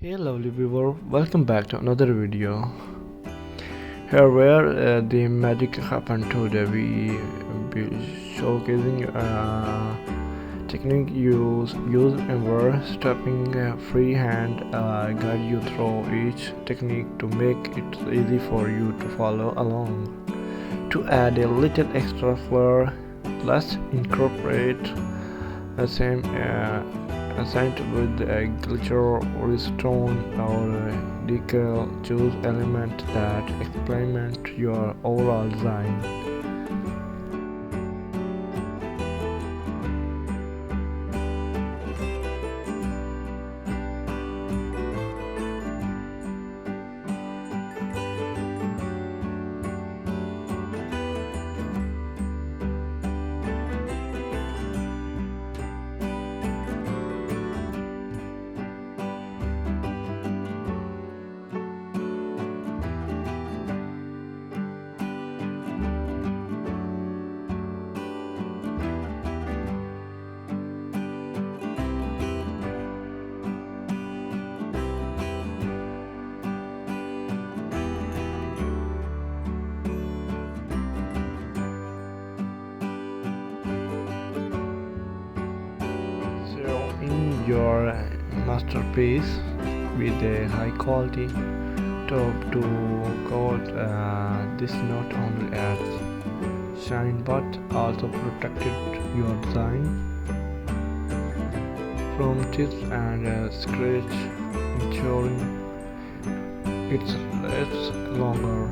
Hey lovely viewer, welcome back to another video. Here where the magic happened today. We be showcasing technique use in where stepping freehand guide you through each technique to make it easy for you to follow along. To add a little extra flair, let's incorporate the same accent with a glitter or stone or decal. Choose element that complement your overall design. In your masterpiece with a high quality top to coat, this not only adds shine but also protected your design from chips and scratch, ensuring it lasts longer.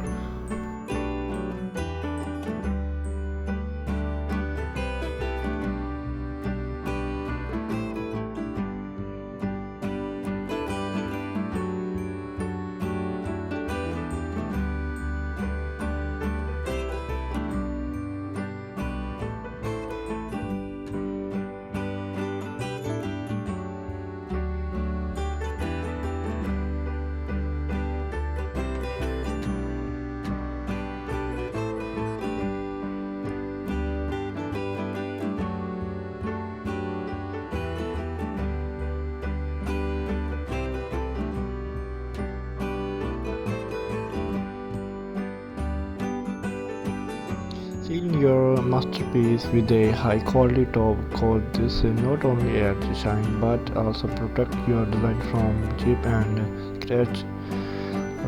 Seal your masterpiece with a high quality top coat. This not only adds shine but also protect your design from chip and scratch.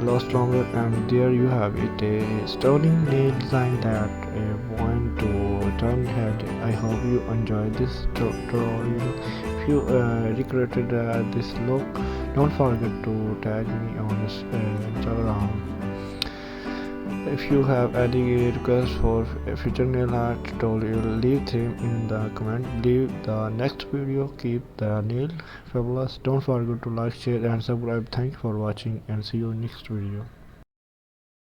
Last longer, and there you have it, a stunning nail design that want to turn head. I hope you enjoyed this tutorial. If you recreated this look, don't forget to tag me on Instagram. If you have any requests for a future nail art tutorial, leave them in the comment. Leave the next video. Keep the nail fabulous. Don't forget to like, share and subscribe. Thanks for watching and see you next video.